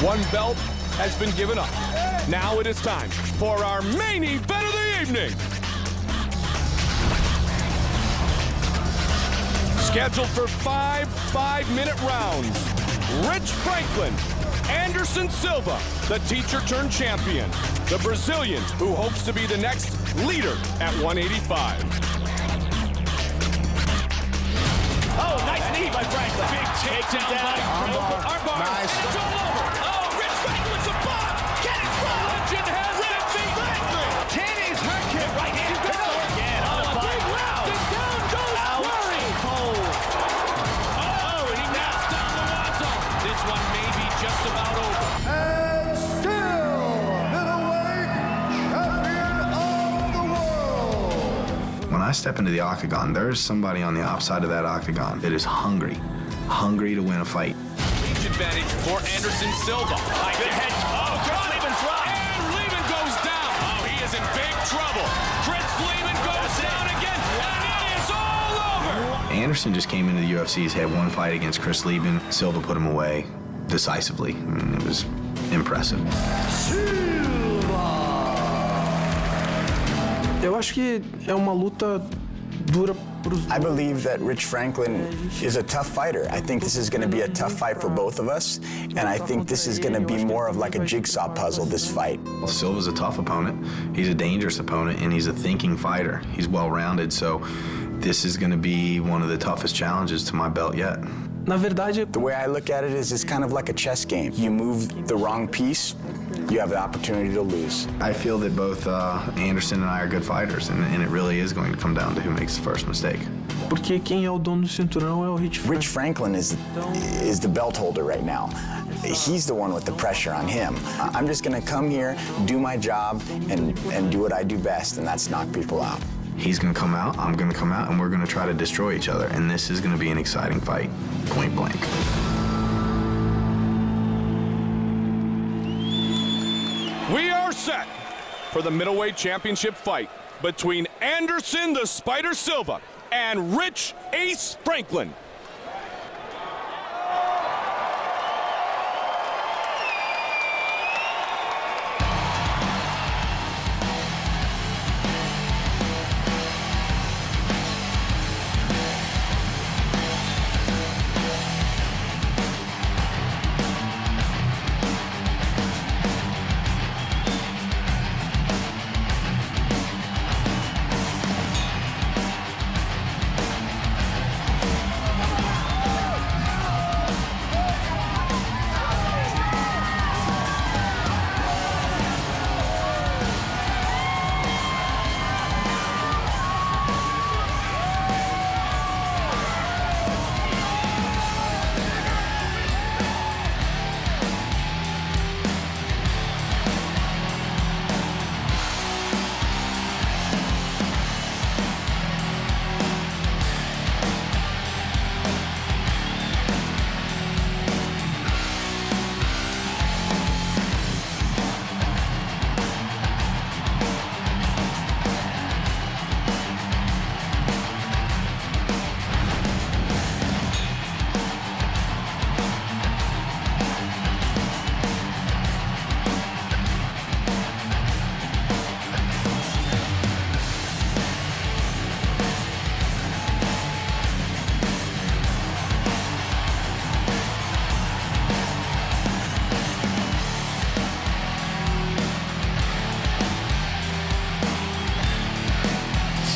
One belt has been given up. Now it is time for our main event of the evening. Scheduled for 5 5-minute rounds. Rich Franklin, Anderson Silva, the teacher-turned-champion, the Brazilian who hopes to be the next leader at 185. Oh, nice knee by Franklin. Big takedown by Armbar. Nice. It's all over. Oh, Rich Franklin's a bomb. Can it fall? Legend has Rich Franklin. Kenny's hurt kick. Right hand. Again on the body. Wow. Down goes Murray. Cold. Oh, and he knocks down the Wazzle. This one may be just about over. And still middleweight champion of the world. When I step into the octagon, there's somebody on the outside of that octagon that is hungry to win a fight. Reach advantage for Anderson Silva. Good head. Oh, Chris Lehman's dropped. And Lehman goes down. Oh, he is in big trouble. Chris Lehman goes down again, and it is all over. Anderson just came into the UFC. He's had one fight against Chris Lehman. Silva put him away decisively. I mean, it was impressive. Eu acho que é uma luta dura pros dois. I believe that Rich Franklin is a tough fighter. I think this is going to be a tough fight for both of us, and I think this is going to be more of like a jigsaw puzzle, this fight. Well, Silva's a tough opponent. He's a dangerous opponent, and he's a thinking fighter. He's well-rounded, so this is going to be one of the toughest challenges to my belt yet. Na verdade, The way I look at it is it's kind of like a chess game. You move the wrong piece, you have the opportunity to lose. I feel that both Anderson and I are good fighters, and it really is going to come down to who makes the first mistake. porque quem é o dono do cinturão é o Rich Rich Franklin. Franklin is the belt holder right now. He's the one with the pressure on him. I'm just going to come here, do my job, and do what I do best, and that's knock people out. He's going to come out, I'm going to come out, and we're going to try to destroy each other, and this is going to be an exciting fight, point blank. We are set for the middleweight championship fight between Anderson the Spider Silva and Rich Ace Franklin.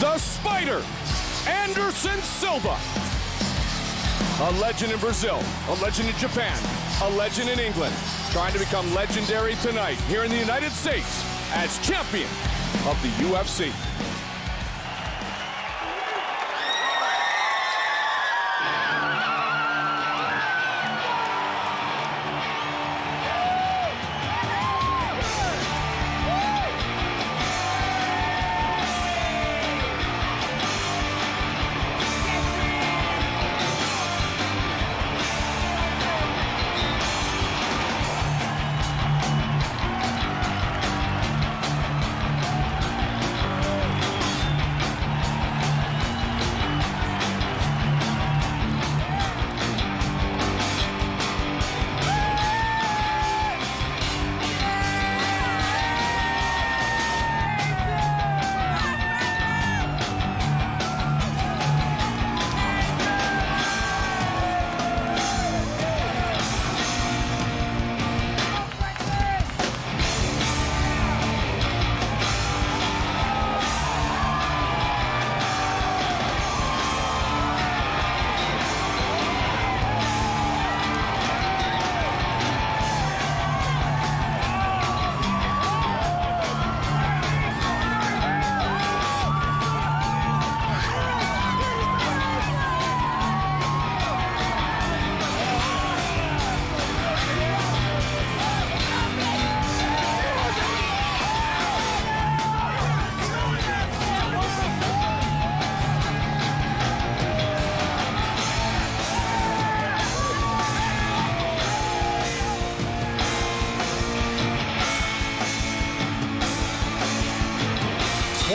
The Spider, Anderson Silva. A legend in Brazil, a legend in Japan, a legend in England. Trying to become legendary tonight here in the United States as champion of the UFC.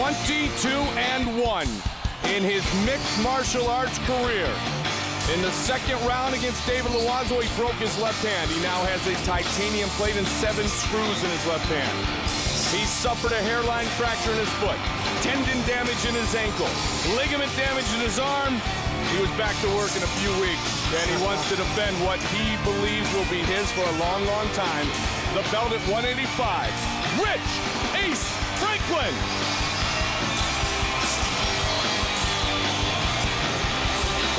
22-1 in his mixed martial arts career. In the second round against David Loazo, he broke his left hand. He now has a titanium plate and 7 screws in his left hand. He suffered a hairline fracture in his foot, tendon damage in his ankle, ligament damage in his arm. He was back to work in a few weeks, and he wants to defend what he believes will be his for a long, long time. The belt at 185, Rich Ace Franklin.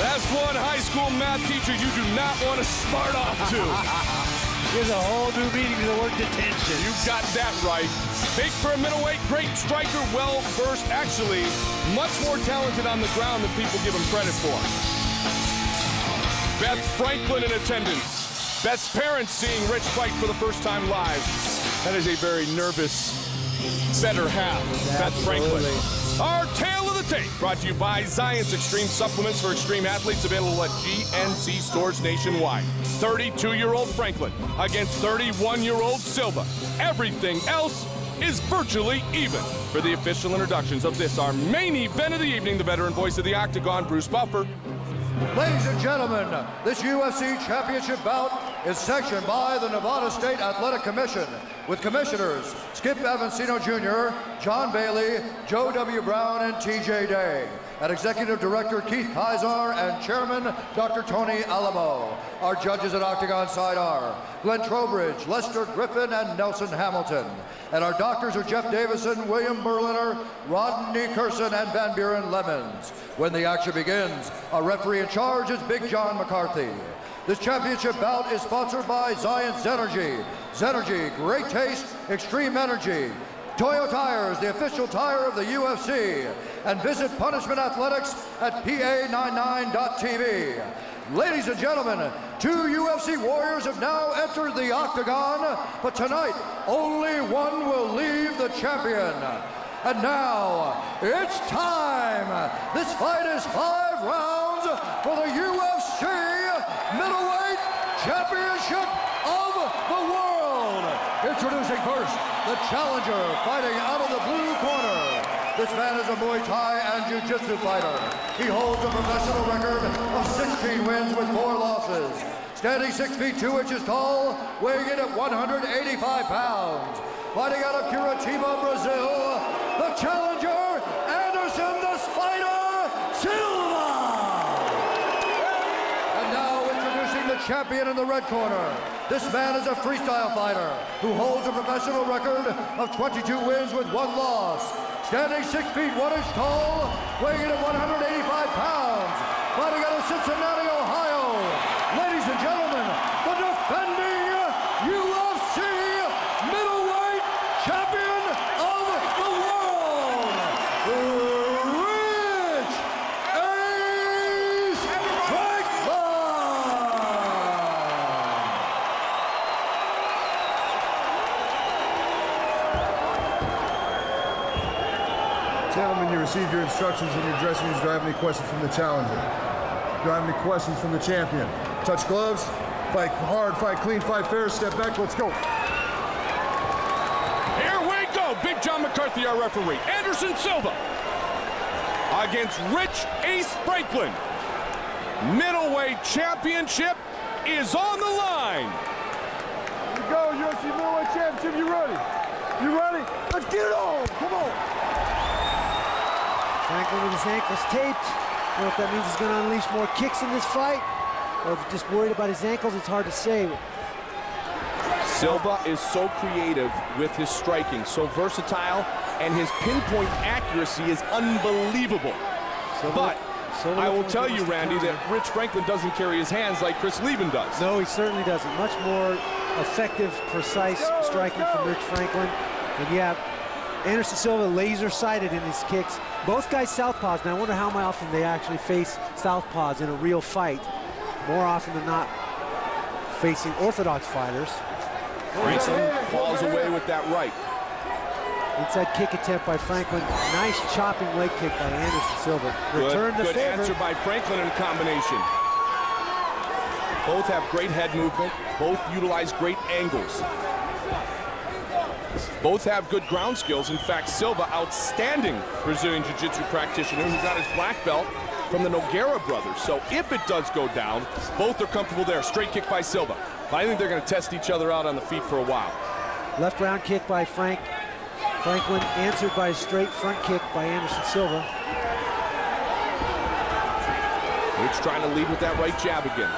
That's one high school math teacher you do not want to smart off to. There's a whole new meaning to the word detention. You got that right. Big for a middleweight, great striker, well-versed, actually much more talented on the ground than people give him credit for. Beth Franklin in attendance. Beth's parents seeing Rich fight for the first time live. That is a very nervous, better half, Beth Franklin. Our tale of the tape brought to you by Zions Extreme Supplements for extreme athletes, available at GNC stores nationwide. 32-year-old Franklin against 31-year-old Silva. Everything else is virtually even. For the official introductions of this, our main event of the evening, the veteran voice of the Octagon, Bruce Buffer. Ladies and gentlemen, this UFC championship bout is sanctioned by the Nevada State Athletic Commission with commissioners Skip Avancino Jr., John Bailey, Joe W. Brown, and TJ Day, and Executive Director Keith Kaiser and Chairman Dr. Tony Alamo. Our judges at Octagon side are Glenn Trowbridge, Lester Griffin, and Nelson Hamilton. And our doctors are Jeff Davison, William Berliner, Rodney Curson, and Van Buren Lemons. When the action begins, our referee in charge is Big John McCarthy. This championship bout is sponsored by Zions Zenergy. Zenergy, great taste, extreme energy. Toyo Tires, the official tire of the UFC. And visit Punishment Athletics at PA99.tv. Ladies and gentlemen, 2 UFC warriors have now entered the Octagon, but tonight, only one will leave the champion. And now, it's time. This fight is 5 rounds for the UFC Middleweight Championship of the World. Introducing first, the challenger fighting out of the blue corner. This man is a Muay Thai and Jiu-Jitsu fighter. He holds a professional record of 16 wins with 4 losses. Standing 6 feet 2 inches tall, weighing in at 185 pounds. Fighting out of Curitiba, Brazil, the challenger, Anderson the Spider Silva. And now introducing the champion in the red corner. This man is a freestyle fighter who holds a professional record of 22 wins with 1 loss. Standing 6 feet 1 inch tall, weighing in at 185 pounds. Fighting out of Cincinnati, Ohio. Ladies and gentlemen, the defending UFC Middleweight Champion of the World, Rich Ace Franklin. Gentlemen, you received your instructions in your dressing rooms. Do I have any questions from the challenger? Do I have any questions from the champion? Touch gloves, fight hard, fight clean, fight fair, step back, let's go. Here we go. Big John McCarthy, our referee. Anderson Silva against Rich Ace Franklin. Middleweight championship is on the line. Here we go, UFC Middleweight Championship, you ready? You ready? Let's get it on, come on. Franklin with his ankles taped. I don't know if that means he's going to unleash more kicks in this fight, or if he's just worried about his ankles. It's hard to say. Silva is so creative with his striking, so versatile, and his pinpoint accuracy is unbelievable. But I will tell you, Randy, that Rich Franklin doesn't carry his hands like Chris Leben does. No, he certainly doesn't. Much more effective, precise striking from Rich Franklin. And yeah, Anderson Silva laser-sighted in his kicks. Both guys southpaws. Now I wonder how often they actually face southpaws in a real fight. More often than not, facing orthodox fighters. Franklin falls away with that right. Inside kick attempt by Franklin. Nice chopping leg kick by Anderson Silva. Return to good favor. answer by Franklin in a combination. Both have great head movement. Both utilize great angles. Both have good ground skills. In fact, Silva, outstanding Brazilian Jiu-Jitsu practitioner who got his black belt from the Nogueira brothers. So if it does go down, both are comfortable there. Straight kick by Silva. But I think they're going to test each other out on the feet for a while. Left round kick by Franklin, answered by a straight front kick by Anderson Silva. Rich trying to lead with that right jab again.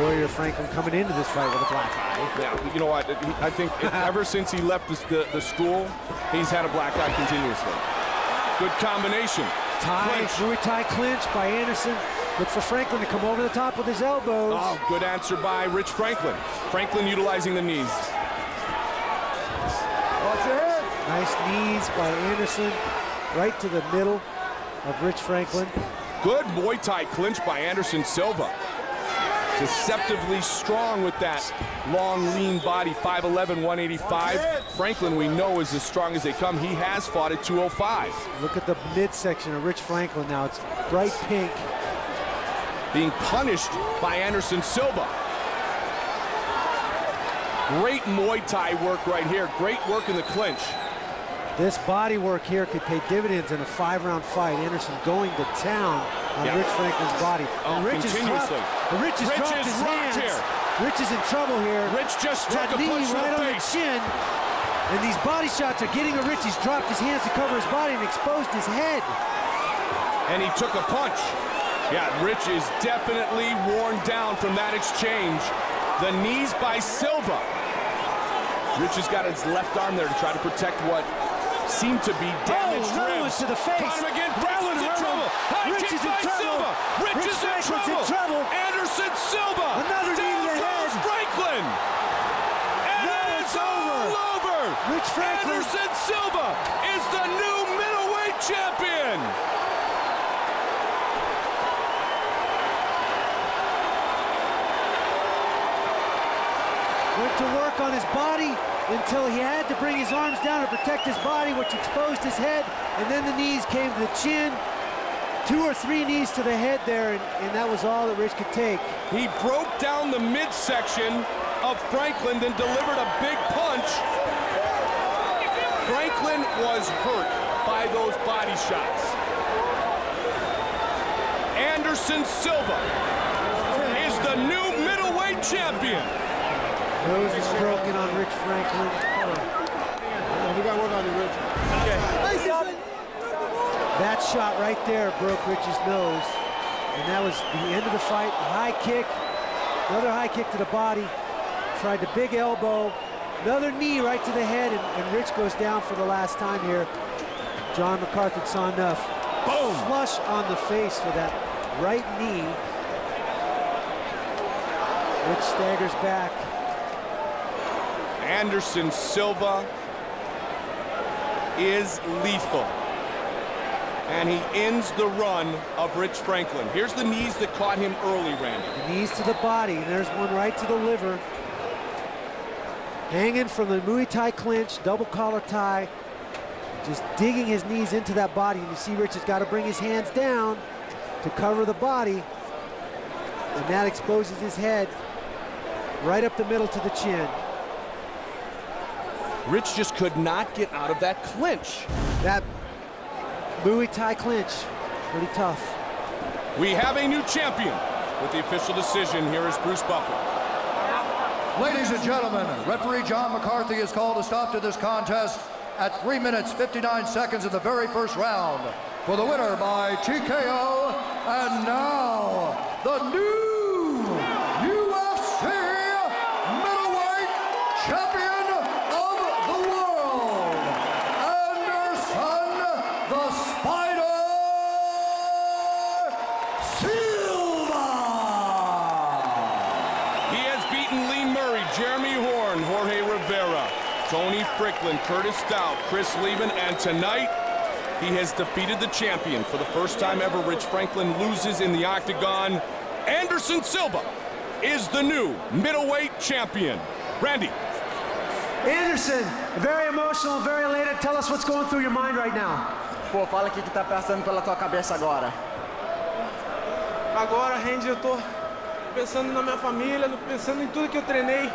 Warrior Franklin coming into this fight with a black eye. Yeah, you know what? I think ever since he left the school, he's had a black eye continuously. Good combination. Muay Thai clinch by Anderson. Look for Franklin to come over the top with his elbows. Oh, good answer by Rich Franklin. Franklin utilizing the knees. Watch your head. Nice knees by Anderson, right to the middle of Rich Franklin. Good Muay Thai clinch by Anderson Silva. Deceptively strong with that long, lean body, 5'11", 185. Franklin, we know, is as strong as they come. He has fought at 205. Look at the midsection of Rich Franklin now. It's bright pink. Being punished by Anderson Silva. Great Muay Thai work right here. Great work in the clinch. This body work here could pay dividends in a 5-round fight. Anderson going to town on Rich Franklin's body. Oh, Rich continuously. Rich has dropped his hands. Here. Rich is in trouble here. Rich just struck a punch right in the on face. the chin. And these body shots are getting to Rich. He's dropped his hands to cover his body and exposed his head. And he took a punch. Yeah, Rich is definitely worn down from that exchange. The knees by Silva. Rich has got his left arm there to try to protect what seemed to be damaged ribs. To the face. Caught him again. Franklin's in trouble. High Rich kick is in by trouble. Silva. Rich is in trouble. Anderson Silva. Another knee to the head. Franklin. And it's all over. Rich Franklin. Anderson Silva is the new middleweight champion. Went to work on his body until he had to bring his arms down to protect his body, which exposed his head, and then the knees came to the chin. 2 or 3 knees to the head there, and that was all that Rich could take. He broke down the midsection of Franklin, then delivered a big punch. Franklin was hurt by those body shots. Anderson Silva is the new middleweight champion. Nose is broken on Rich Franklin. We got to work on you, Rich. Okay. That shot right there broke Rich's nose. And that was the end of the fight. High kick. Another high kick to the body. Tried the big elbow. Another knee right to the head. And Rich goes down for the last time here. John McCarthy saw enough. Boom! Flush on the face for that right knee. Rich staggers back. Anderson Silva is lethal. And he ends the run of Rich Franklin. Here's the knees that caught him early, Randy. The knees to the body. There's one right to the liver. Hanging from the Muay Thai clinch, double collar tie. Just digging his knees into that body. And you see Rich has got to bring his hands down to cover the body. And that exposes his head right up the middle to the chin. Rich just could not get out of that clinch. That Muay Thai clinch, pretty tough. We have a new champion. With the official decision, here is Bruce Buffer. Ladies and gentlemen, referee John McCarthy has called a stop to this contest at 3 minutes, 59 seconds of the very first round. For the winner by TKO, and now, the new UFC middleweight champion of the world, Anderson the Spider Silva. He has beaten Lee Murray, Jeremy Horn, Jorge Rivera, Tony Fricklin, Curtis Stout, Chris Leben, and tonight he has defeated the champion. For the first time ever, Rich Franklin loses in the octagon. Anderson Silva is the new middleweight champion. Randy. Anderson, very emotional, very elated. Tell us what's going through your mind right now. Pô, fala o que tá passando pela tua cabeça agora. Agora, Randy, eu tô pensando na minha família, pensando em tudo que eu treinei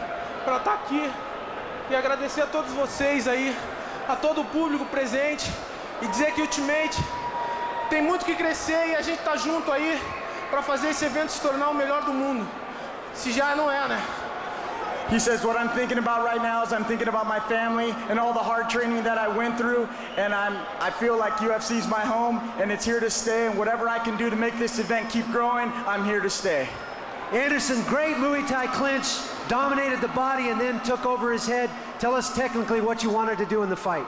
para estar aqui. E agradecer a todos vocês aí, a todo o público presente, e dizer que Ultimate tem muito que crescer e a gente tá junto aí para fazer esse evento se tornar o melhor do mundo. Se já não é, né? He says, what I'm thinking about right now is I'm thinking about my family and all the hard training that I went through, and I feel like UFC is my home and it's here to stay, and whatever I can do to make this event keep growing, I'm here to stay. Anderson, great Muay Thai clinch, dominated the body and then took over his head. Tell us technically what you wanted to do in the fight.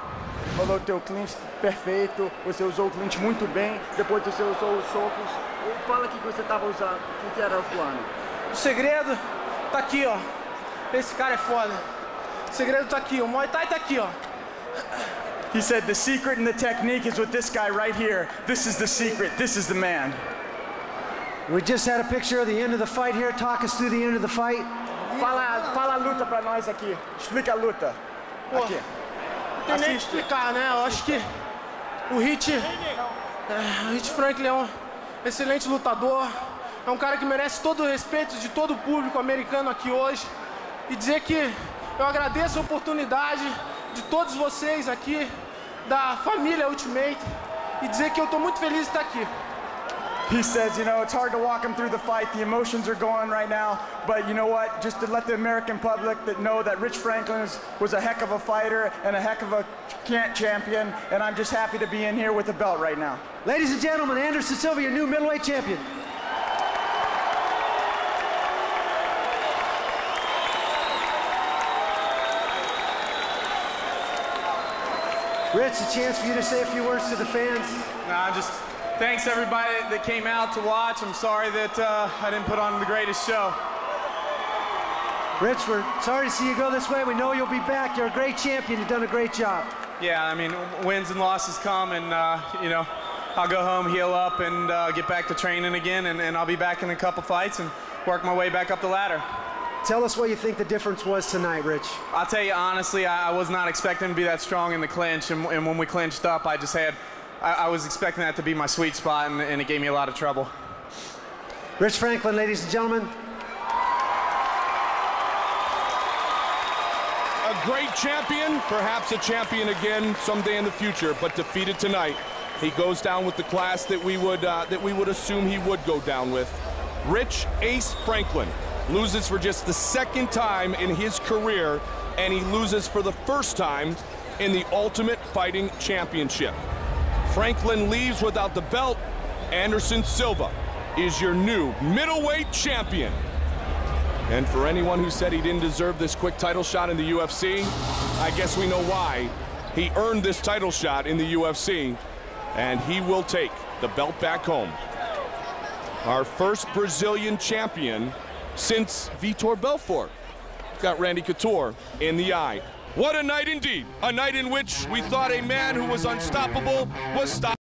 Falou teu clinch perfeito, você usou o clinch muito bem, depois você usou os socos. Fala o que você estava usando, o que era o plano. O segredo tá aqui, ó. Esse cara é foda. O segredo tá aqui, o Muay Thai tá aqui, ó. He said the secret and the technique is with this guy right here. This is the secret, this is the man. We just had a picture of the end of the fight here. Talk us through the end of the fight. Fala a luta pra nós aqui. Explica a luta. Pô, aqui. Não tem nem o que explicar, né? Eu acho que o Hit Franklin é um excelente lutador. É um cara que merece todo o respeito de todo o público americano aqui hoje. E dizer que eu agradeço a oportunidade de todos vocês aqui, da família Ultimate, e dizer que eu estou muito feliz de estar aqui. He says, you know, it's hard to walk him through the fight. The emotions are going right now. But you know what? Just to let the American public know that Rich Franklin was a heck of a fighter and a heck of a champion. And I'm just happy to be in here with the belt right now. Ladies and gentlemen, Anderson Silva, your new middleweight champion. Rich, a chance for you to say a few words to the fans. Thanks everybody that came out to watch. I'm sorry that I didn't put on the greatest show. Rich, we're sorry to see you go this way. We know you'll be back. You're a great champion. You've done a great job. Yeah, I mean, wins and losses come, and you know, I'll go home, heal up, and get back to training again, and I'll be back in a couple fights and work my way back up the ladder. Tell us what you think the difference was tonight, Rich. I'll tell you honestly, I was not expecting to be that strong in the clinch, and when we clinched up, I was expecting that to be my sweet spot, and it gave me a lot of trouble. Rich Franklin, ladies and gentlemen. A great champion, perhaps a champion again someday in the future, but defeated tonight. He goes down with the class that we would assume he would go down with. Rich Ace Franklin loses for just the second time in his career, and he loses for the first time in the Ultimate Fighting Championship. Franklin leaves without the belt. Anderson Silva is your new middleweight champion. And for anyone who said he didn't deserve this quick title shot in the UFC, I guess we know why. He earned this title shot in the UFC, and he will take the belt back home. Our first Brazilian champion since Vitor Belfort got Randy Couture in the eye. What a night indeed. A night in which we thought a man who was unstoppable was stopped.